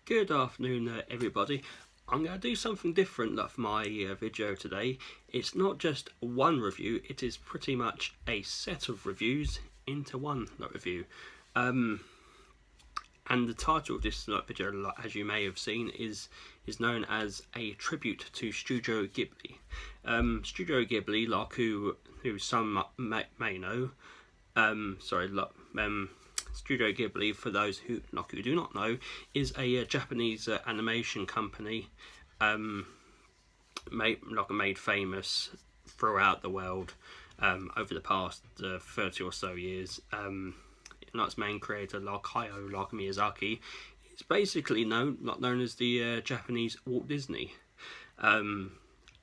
Good afternoon, everybody. I'm going to do something different for my video today. It's not just one review, it is pretty much a set of reviews into one review. And the title of this video, as you may have seen, is known as a tribute to Studio Ghibli. Studio Ghibli, who some may know, Studio Ghibli, for those who do not know, is a Japanese animation company, made famous throughout the world over the past 30 or so years. Its main creator, Hayao Miyazaki, is basically known as the Japanese Walt Disney.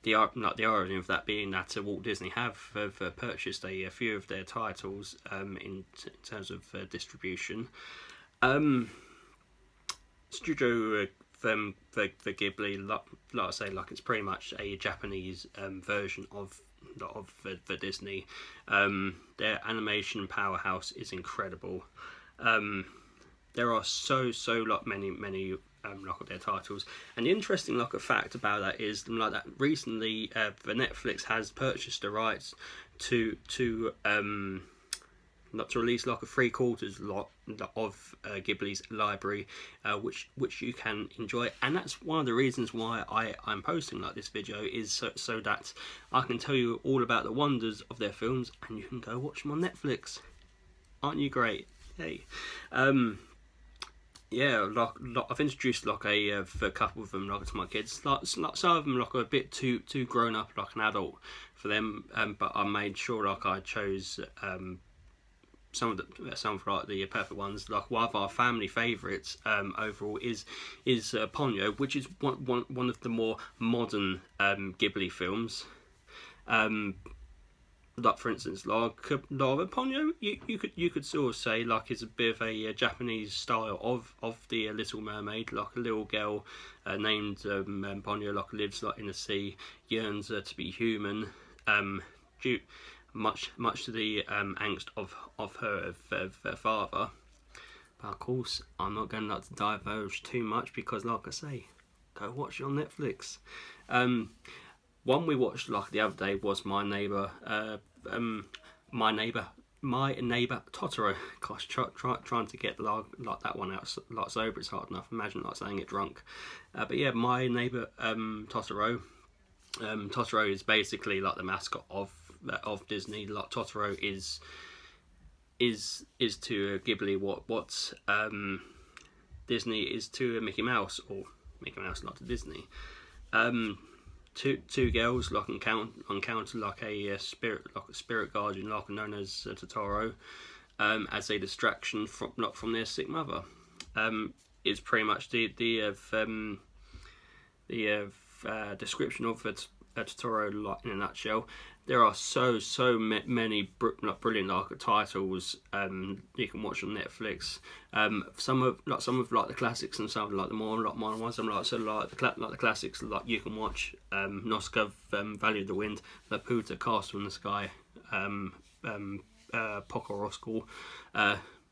The origin of that being that Walt Disney have purchased a few of their titles in terms of distribution. Studio for Ghibli, like I say, it's pretty much a Japanese version of the Disney. Their animation powerhouse is incredible. There are so many of their titles, and the interesting fact about that is that recently the Netflix has purchased the rights to release a 3/4 lot of Ghibli's library, which you can enjoy, and that's one of the reasons why I'm posting this video, is so that I can tell you all about the wonders of their films, and you can go watch them on Netflix. Aren't you great? Hey. Yeah, I've introduced a couple of them to my kids. Some of them are a bit too grown up, an adult for them. But I made sure I chose some of the perfect ones. One of our family favourites overall is Ponyo, which is one of the more modern Ghibli films. For instance, Ponyo, you could sort of say is a bit of a Japanese style of the Little Mermaid. A little girl named Ponyo lives in the sea, yearns to be human, due much to the angst of her father. But of course, I'm not going to divulge too much because, like I say, go watch it on Netflix. One we watched the other day was My Neighbor Totoro. Gosh, trying to get that one out sober is hard enough. Imagine saying it drunk. But yeah, My Neighbor Totoro. Totoro is basically the mascot of Disney. Totoro is to Ghibli what Disney is to Mickey Mouse, or Mickey Mouse to Disney. Two girls encounter a spirit guardian known as Totoro, as a distraction from their sick mother. It's pretty much the description of Totoro in a nutshell. There are so many brilliant titles you can watch on Netflix. Some of the classics, and some of the more modern ones. The classics you can watch. Noska, Valley of the Wind, Laputa, Castle in the Sky, Pokoroskal,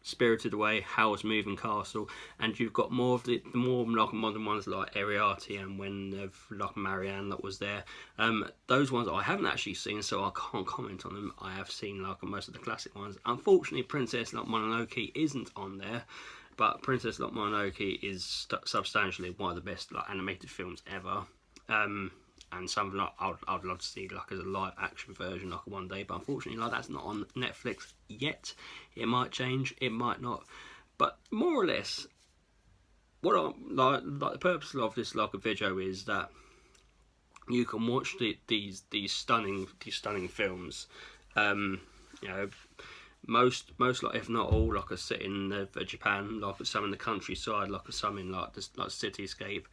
Spirited Away, Howl's Moving Castle, and you've got more of the more modern ones like Ariete, and when Marianne that was there. Those ones I haven't actually seen, so I can't comment on them. I have seen most of the classic ones. Unfortunately, Princess Mononoke isn't on there, but Princess Mononoke is substantially one of the best animated films ever. And something I'd love to see as a live action version one day, but unfortunately that's not on Netflix yet. It might change, it might not, but more or less what the purpose of this video is that you can watch these stunning films. Most if not all are set in Japan, some in the countryside, some in the cityscape.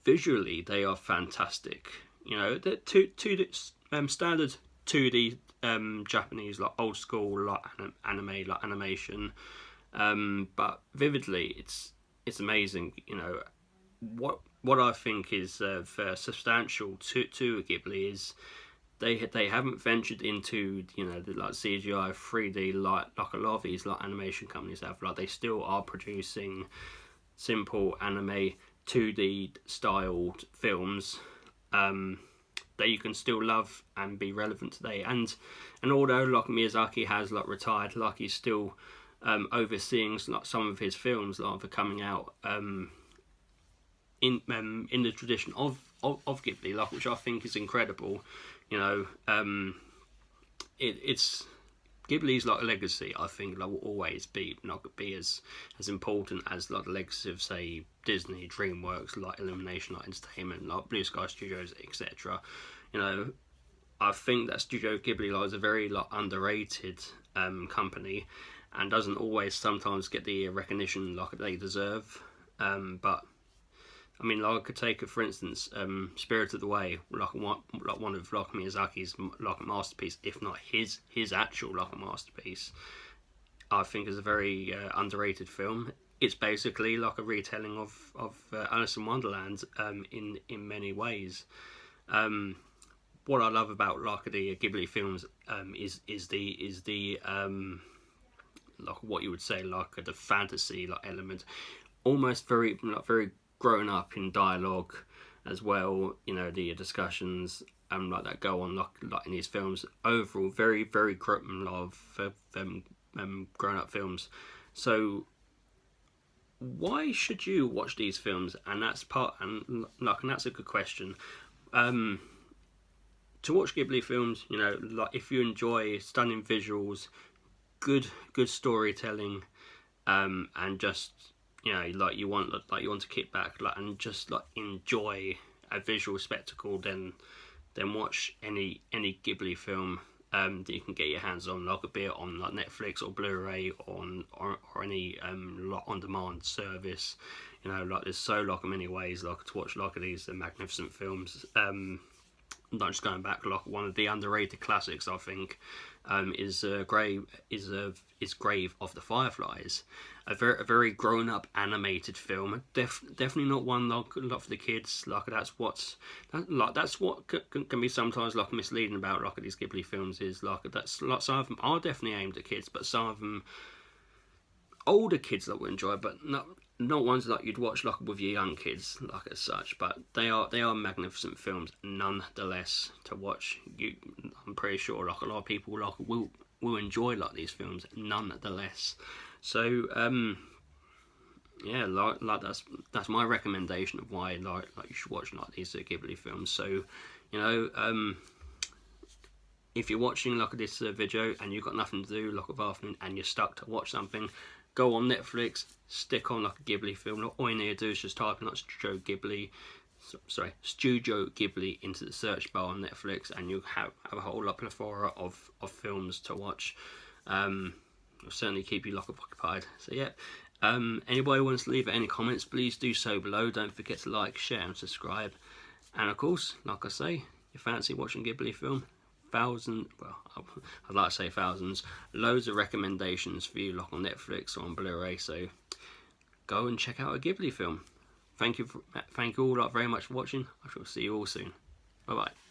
Visually they are fantastic. The standard 2D Japanese old school animation, but vividly it's amazing. What I think is substantial to Ghibli is they haven't ventured into the CGI 3D like a lot of these animation companies have. They still are producing simple anime 2D styled films that you can still love and be relevant today. And although like Miyazaki has like retired, like he's still overseeing like some of his films like are coming out in the tradition of Ghibli, like, which I think is incredible. You know, it's Ghibli's like a legacy. I think like will always be not be as important as like the legacy of say Disney, DreamWorks, like Illumination, like Entertainment, like Blue Sky Studios, etc. You know, I think that Studio Ghibli like is a very like underrated company, and doesn't always sometimes get the recognition like they deserve. But I mean, like I could take it for instance, Spirited Away, like one of like Miyazaki's like masterpiece, if not his actual like masterpiece. I think is a very underrated film. It's basically like a retelling of Alice in Wonderland in many ways. What I love about like the Ghibli films is the like what you would say like the fantasy like element, almost very like very grown up in dialogue as well. You know, the discussions like that go on like in these films. Overall, very grown up films. So why should you watch these films? And that's that's a good question. To watch Ghibli films, you know, like if you enjoy stunning visuals, good storytelling, and just, you know, like you want to kick back like and just like enjoy a visual spectacle, then watch any Ghibli film that you can get your hands on, like be it on like Netflix or Blu-ray or any like on-demand service. You know, like there's so like many ways like to watch like these magnificent films. Not just going back, like one of the underrated classics I think is Grave of the Fireflies, a very grown up animated film. Definitely not one like for the kids. Like that's what can be sometimes like misleading about like these Ghibli films, is like that's like some of them are definitely aimed at kids, but some of them older kids that will enjoy, but not ones like you'd watch like with your young kids like as such. But they are magnificent films nonetheless to watch. I'm pretty sure like a lot of people like will enjoy like these films nonetheless. So yeah, like that's my recommendation of why like you should watch like these Ghibli films. So, you know, if you're watching like this video and you've got nothing to do like of afternoon and you're stuck to watch something, go on Netflix, stick on like a Ghibli film. All you need to do is just type in like Studio Ghibli into the search bar on Netflix, and you have a whole lot plethora of films to watch. It'll certainly keep you like occupied. So yeah, anybody wants to leave any comments, please do so below. Don't forget to like, share and subscribe. And of course, like I say, you fancy watching Ghibli film, I'd like to say thousands, loads of recommendations for you like on Netflix or on Blu-ray, so go and check out a Ghibli film. Thank you all like very much for watching. I shall see you all soon. Bye bye.